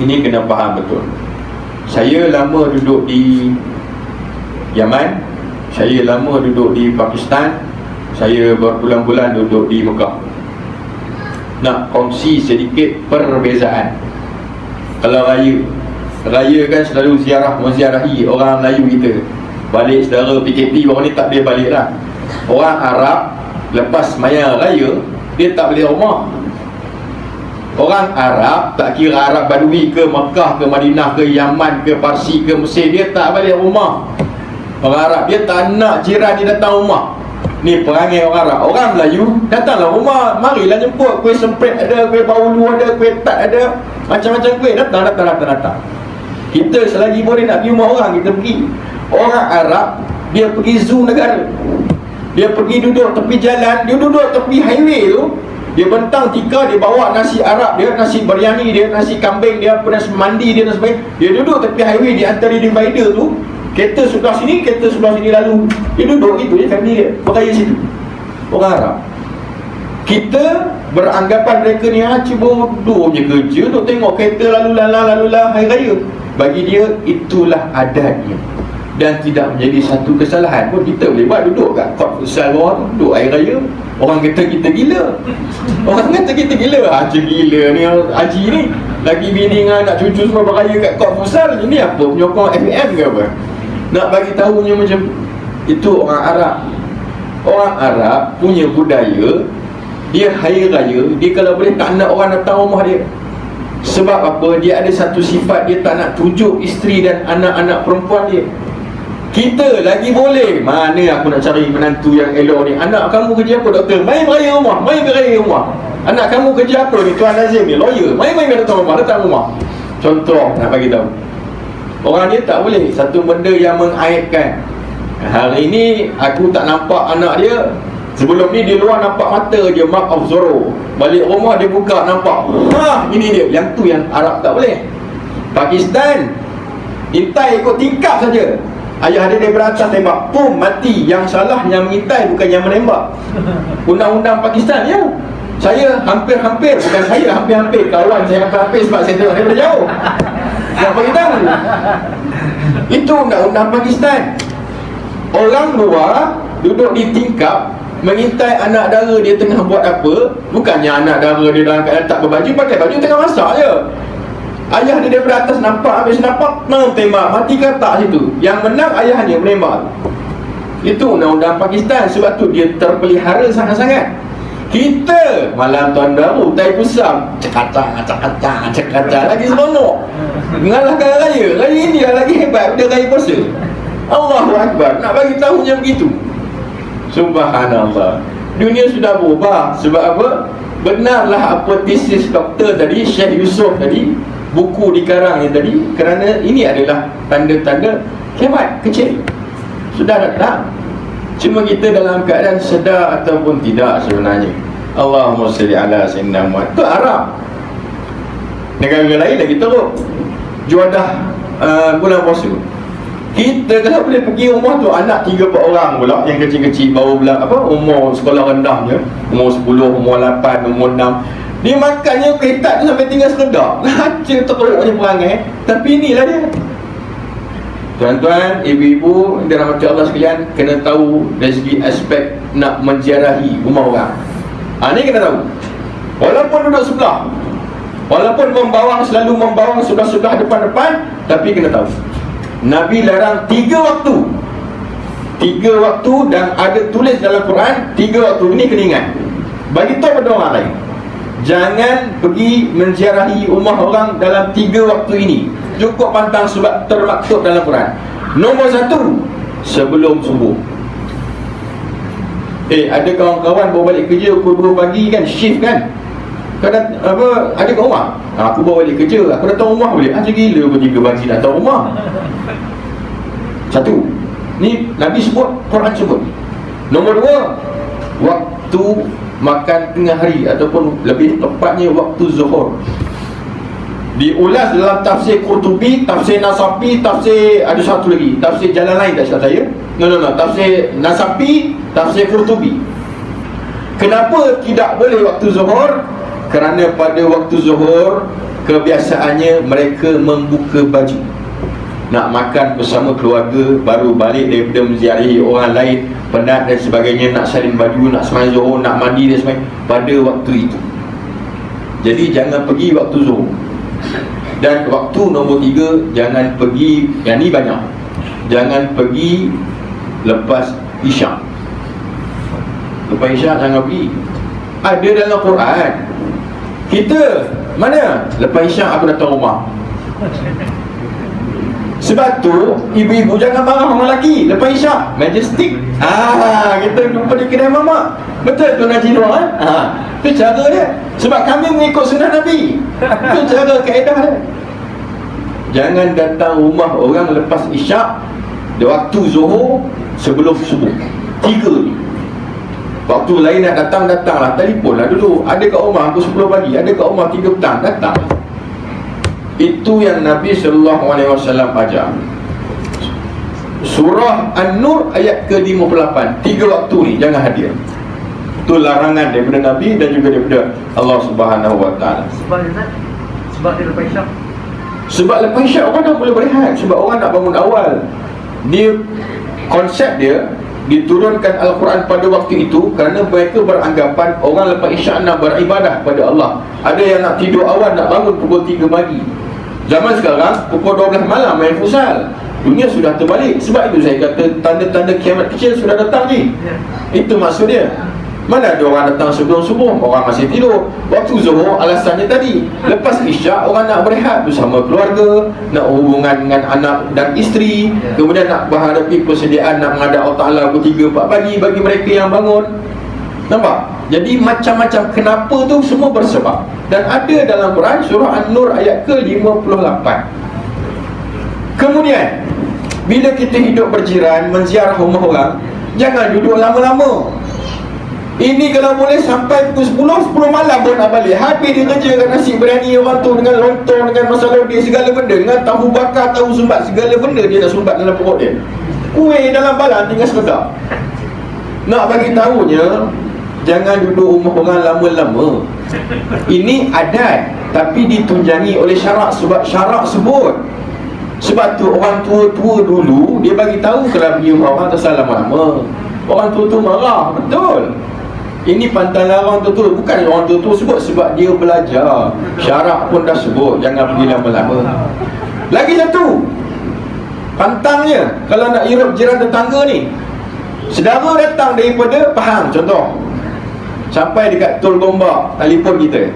Ini kena faham betul. Saya lama duduk di Yaman, saya lama duduk di Pakistan, saya berbulan-bulan duduk di Mekah. Nak kongsi sedikit perbezaan. Kalau raya kan selalu menziarahi orang Melayu kita. Balik saudara PKP baru ni tak boleh balik lah. Orang Arab lepas maya raya, dia tak balik rumah. Orang Arab, tak kira Arab Badui ke, Mekah ke, Madinah ke, Yaman ke, Parsi ke, Mesir, dia tak balik rumah. Orang Arab, dia tak nak jiran dia datang rumah. Ni perangai orang Arab. Orang Melayu datanglah rumah, marilah jemput. Kuih semprit ada, kuih baulu ada, kuih tat ada, macam-macam kuih. Datang. Kita selagi boleh nak pergi rumah orang, kita pergi. Orang Arab, dia pergi zoo negara, dia pergi duduk tepi jalan, dia duduk tepi highway tu, dia bentang tikar, dia bawa nasi Arab dia, nasi biryani dia, nasi kambing dia, apa nasi mandi dia dan sebagainya. Dia duduk tepi highway di antara divider tu. Kereta sebelah sini, kereta sebelah sini lalu. Dia duduk gitu, dia family dia beraya situ. Orang Arab. Kita beranggapan mereka ni bodoh je kerja untuk tengok kereta lalu-lalang hari raya. Bagi dia itulah adatnya dan tidak menjadi satu kesalahan pun. Kita boleh buat, duduk kat kot futsal bawah tu, duduk hari raya. Orang kata kita gila. Orang kata kita gila. Haji gila ni, haji ni lagi bini dengan anak cucu semua beraya kat kot futsal. Ini apa, penyokong FM ke apa? Nak bagi tahunya macam itu. Orang Arab, orang Arab punya budaya, dia hari raya, dia kalau boleh tak nak orang datang rumah dia. Sebab apa? Dia ada satu sifat, dia tak nak tunjuk isteri dan anak-anak perempuan dia. Kita lagi boleh. Mana aku nak cari menantu yang elok ni? Anak kamu kerja apa, doktor? Main beraya rumah, main beraya rumah. Anak kamu kerja apa ni? Tuan Nazim ni, lawyer. Main datang rumah. Contoh nak bagi tahu. Orang dia tak boleh. Satu benda yang mengaibkan. Hari ini aku tak nampak anak dia. Sebelum ni di luar nampak mata dia, mark of Zorro. Balik rumah dia buka nampak. Ini dia. Yang tu yang Arab tak boleh. Pakistan intai ikut tingkap saja. Ayah dia daripada atas tembak, pum, mati. Yang salah yang mengintai, bukan yang menembak. Undang-undang Pakistan ya. Saya hampir-hampir, bukan saya hampir-hampir, kawan saya hampir-hampir sebab saya tengok daripada jauh. Nak bagi tahu, itu undang-undang Pakistan. Orang luar duduk di tingkap mengintai anak dara dia tengah buat apa. Bukannya anak dara dia dalam keadaan tak berbaju, pakai baju tengah masak je. Ayah dia daripada atas nampak, habis nampak, tembak, mati ke tak situ. Yang menang ayahnya menembak. Itu undang-undang Pakistan. Sebab tu dia terpelihara sangat-sangat. Kita malam tahun baru, tai pusam, cekacang lagi seronok. Mengalahkan raya. Raya ini lagi hebat daripada raya puasa. Allahu Akbar. Nak bagi tahunya begitu. Subhanallah. Dunia sudah berubah. Sebab apa? Benarlah apa tesis doktor tadi, Syekh Yusof tadi, buku dikarangnya tadi. Kerana ini adalah tanda-tanda kiamat kecil. Sudah datang. Cuma kita dalam keadaan sedar ataupun tidak sebenarnya. Allahumma salli ala sayyidina Muhammad. Itu Arab. Negara lain lagi teruk. Juadah bulan puasa. Kita kalau boleh pergi rumah tu, anak 3-4 orang pula yang kecil-kecil, baru bulan umur sekolah rendahnya, umur 10, umur 8, umur 6. Dia makannya ketat tu sampai tinggal seredak. Haca teruknya perangai. Tapi inilah dia. Tuan-tuan, ibu-ibu dirahmati Allah sekalian, kena tahu dari segi aspek nak menziarahi rumah orang. Ni kena tahu. Walaupun duduk sebelah, Walaupun membawang, selalu membawang sebelah-sebelah depan-depan, tapi kena tahu Nabi larang 3 waktu. 3 waktu, dan ada tulis dalam Quran 3 waktu. Ini kena ingat. Bagi tahu pada orang lain, jangan pergi menziarahi rumah orang dalam 3 waktu ini. Cukup pantang sebab termaktub dalam Quran. Nombor 1, sebelum subuh. Ada kawan-kawan bawa balik kerja pukul 2 pagi kan, shift kan. Kadang ada kat rumah, aku bawa balik kerja, aku datang rumah boleh. Macam gila pukul 3 pagi datang rumah. 1, ni Nabi sebut, Quran sebut. Nombor 2, waktu makan tengah hari, ataupun lebih tepatnya waktu zuhur. Diulas dalam tafsir Qurtubi, tafsir Nasafi, tafsir, ada satu lagi, tafsir jalan lain tak silap saya. No, tafsir Nasafi, tafsir Qurtubi. Kenapa tidak boleh waktu zuhur? Kerana pada waktu zuhur kebiasaannya mereka membuka baju, nak makan bersama keluarga, baru balik daripada menziarahi orang lain, penat dan sebagainya, nak salin baju, nak sembahyang zuhur, nak mandi dan sebagainya pada waktu itu. Jadi jangan pergi waktu zuhur. Dan waktu nombor 3, jangan pergi, yang ni banyak, jangan pergi lepas isyak. Lepas isyak jangan pergi. Ada dalam Quran. Kita mana lepas isyak aku datang rumah. Sebab tu ibu-ibu jangan marah orang lelaki lepas isyak, majestic. Kita jumpa di kedai mamak. Betul tu Haji Nur kan? Itu cara dia. Sebab kami mengikut sunnah Nabi. Itu cara kaedah dia. Jangan datang rumah orang lepas isyak, waktu zuhur, sebelum subuh. 3 ni. Waktu lain nak datanglah, telefonlah dulu. Ada kat rumah aku 10 pagi, ada kat rumah 3 petang, datang. Itu yang Nabi SAW ajar. Surah An-Nur ayat ke-58, 3 waktu ni jangan hadir. Itu larangan daripada Nabi dan juga daripada Allah Subhanahu Wa Taala. Sebab dia lepas isyak. Sebab lepas isyak orang dah boleh berehat. Sebab orang nak bangun awal. Dia, konsep dia, diturunkan Al-Quran pada waktu itu kerana mereka beranggapan orang lepas isyak nak beribadah pada Allah. Ada yang nak tidur awal, nak bangun pukul 3 pagi. Zaman sekarang pukul 12 malam main futsal. Dunia sudah terbalik. Sebab itu saya kata tanda-tanda kiamat kecil sudah datang ni. Itu maksud dia. Mana ada orang datang sebelum subuh, orang masih tidur. Waktu zuhur alasannya tadi. Lepas isyak orang nak berehat bersama keluarga, nak hubungan dengan anak dan isteri, kemudian nak menghadapi persediaan nak menghadap Allah Ta'ala pukul 3-4 pagi bagi mereka yang bangun. Nampak? Jadi macam-macam kenapa tu semua bersebab. Dan ada dalam Quran surah An-Nur ayat ke-58. Kemudian bila kita hidup berjiran, menziarah rumah orang, jangan duduk lama-lama. Ini kalau boleh sampai pukul 10 malam pun nak balik. Habis dia kerjakan nasi biryani orang tu dengan lontong, dengan masalah dia, segala benda, dengan tahu bakar, tahu sumbat, segala benda dia nak sumbat dalam perut dia. Kuih dalam balan tinggal sedap. Nak bagi tahunya, jangan duduk rumah orang lama-lama. Ini adat, tapi ditunjangi oleh syarak. Sebab syarak sebut. Sebab tu orang tua-tua dulu dia bagi tahu kalau pergi rumah orang tak salah lama-lama. Orang tua-tua marah, betul. Ini pantang larang tua-tua. Bukan orang tua-tua sebut, sebab dia belajar. Syarak pun dah sebut jangan pergi lama-lama. Lagi satu pantangnya, kalau nak hirup jiran tetangga ni, saudara datang daripada Pahang contoh, sampai dekat Tol Gombak, telefon kita,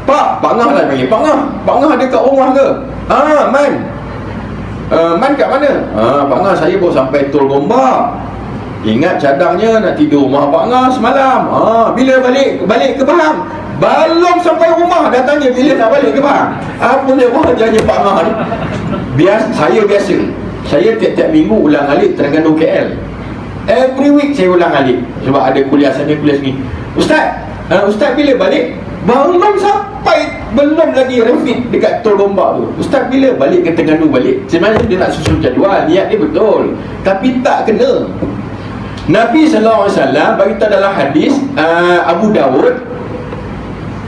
Pak Ngah lah panggil. Pak Ngah ada kat rumah ke? Man Man kat mana? Pak Ngah saya baru sampai Tol Gombak. Ingat cadangnya nak tidur rumah Pak Ngah semalam. Bila balik ke Pahang? Belum sampai rumah dah tanya bila nak balik ke Pahang. Apa dia wajahnya Pak Ngah ni? Biasa saya tiap-tiap minggu ulang alik Terengganu KL. Every week saya ulang alik. Sebab ada kuliah sana, kuliah sini. Ustaz bila balik? Belum sampai, belum lagi refit dekat Tol Gombak tu. Ustaz bila balik ke Terengganu balik? Sebenarnya dia nak susun jadual, niat dia betul, tapi tak kena. Nabi SAW beritahu dalam hadis Abu Dawud,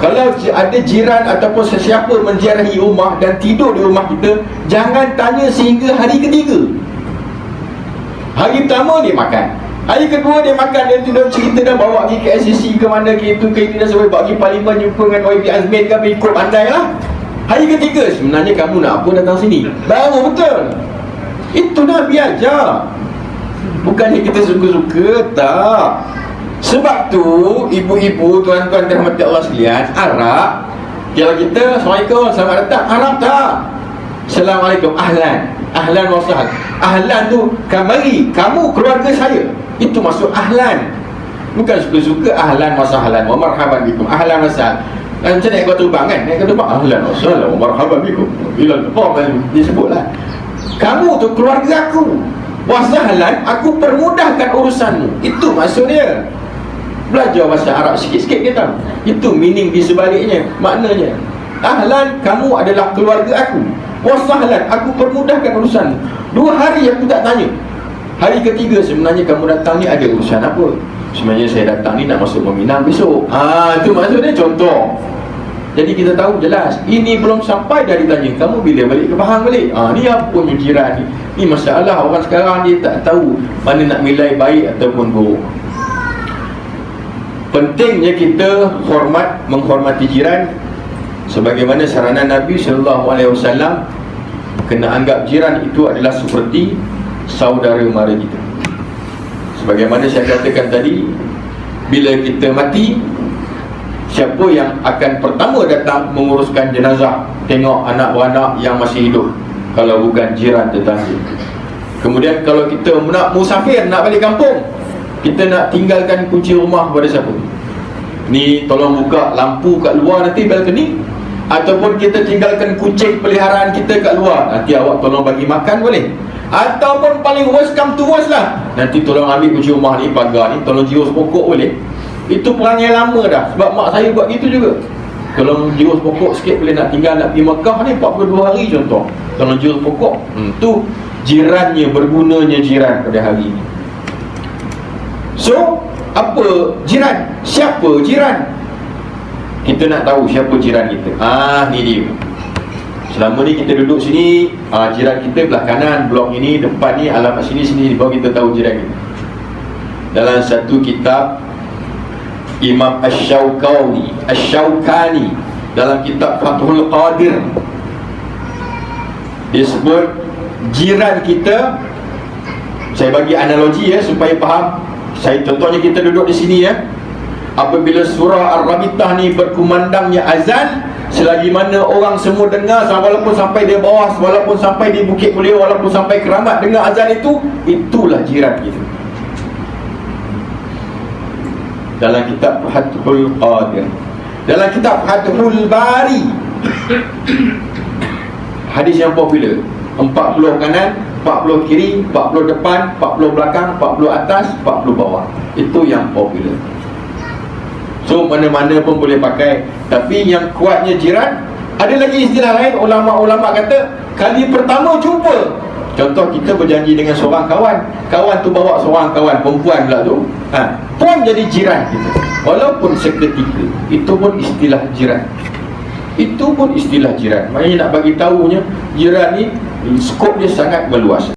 kalau ada jiran ataupun sesiapa menziarahi rumah dan tidur di rumah kita, jangan tanya sehingga hari ketiga. Hari pertama dia makan, Hari kedua dia makan, dia tidur cerita dah bawa pergi ke SCC ke mana ke itu ke ini dah sampai bawa pergi parlimen jumpa dengan YB Azmin ke apa, ikut pandai lah. Hari ketiga, sebenarnya kamu nak apa datang sini? Baru betul. Itu Nabi ajar. Bukannya kita suka-suka, tak. Sebab tu ibu-ibu, tuan-tuan dirahmati Allah sekalian, Arab, kalau kita Assalamualaikum, selamat datang, Arab tak. Assalamualaikum, ahlan, ahlan wa sahlan. Ahlan tu mari, kamu keluarga saya. Itu maksud ahlan. Bukan suka-suka ahlan wa sahlan wa marhaban bikum, ahlan wa sahlan. Macam naik kau terbang kan, naik kau terbang, ahlan wa sahlan wa marhaban bikum, bila terbang disebutlah, kamu tu keluarga aku, wa sahlan, aku permudahkan urusanmu. Itu maksudnya. Belajar bahasa Arab sikit-sikit kita. Itu meaning di sebaliknya. Maknanya, ahlan, kamu adalah keluarga aku, wa sahlan, aku permudahkan urusan. 2 hari aku tak tanya. Hari ketiga, sebenarnya kamu datang ni ada urusan apa? Sebenarnya saya datang ni nak masuk Meminang besok. Itu maksudnya contoh. Jadi kita tahu jelas, ini belum sampai dah ditanya, kamu bila balik ke Pahang balik? Ni apa punya jiran ni? Ni masalah orang sekarang dia tak tahu mana nak nilai baik ataupun buruk. Pentingnya kita menghormati jiran, sebagaimana saranan Nabi SAW, kena anggap jiran itu adalah seperti saudara mara kita. Sebagaimana saya katakan tadi, bila kita mati, siapa yang akan pertama datang menguruskan jenazah, tengok anak beranak yang masih hidup, kalau bukan jiran tetangga. Kemudian kalau kita nak musafir, nak balik kampung, kita nak tinggalkan kunci rumah pada siapa? Ni tolong buka lampu kat luar nanti balkoni, ataupun kita tinggalkan kucing peliharaan kita kat luar, nanti awak tolong bagi makan boleh? Ataupun paling worst come to worst lah, nanti tolong ambil kunci rumah ni, pagar ni, tolong jirus pokok boleh? Itu perangai lama dah. Sebab mak saya buat gitu juga. Tolong jirus pokok sikit, boleh nak tinggal nak pergi Mekah ni 42 hari contoh, tolong jirus pokok. Tu jirannya, bergunanya jiran pada hari ini. So, apa jiran? Siapa jiran? Kita nak tahu siapa jiran kita. Ni dia. Selama ni kita duduk sini, jiran kita belah kanan, blok ini, depan ni, alamat sini, baru kita tahu jiran kita. Dalam satu kitab Imam Asy-Syaukani dalam kitab Fathul Qadir, dia sebut jiran kita. Saya bagi analogi supaya faham. Contohnya kita duduk di sini apabila surah Ar-Rabitah ni berkumandangnya azan, selagi mana orang semua dengar, walaupun sampai di bawah, walaupun sampai di Bukit Mulia, walaupun sampai Keramat dengar azan itu, itulah jiran kita. Dalam kitab Fathul Qadir, dalam kitab Fathul Bari, hadis yang popular, 40 kanan, 40 kiri, 40 depan, 40 belakang, 40 atas, 40 bawah. Itu yang popular. So mana-mana pun boleh pakai. Tapi yang kuatnya jiran. Ada lagi istilah lain, ulama-ulama kata kali pertama jumpa. Contoh kita berjanji dengan seorang kawan, kawan tu bawa seorang kawan perempuan pula tu, pun jadi jiran kita, walaupun seketika. Itu pun istilah jiran. Itu pun istilah jiran. Maknanya nak bagi tahunya, jiran ni skop dia sangat meluas.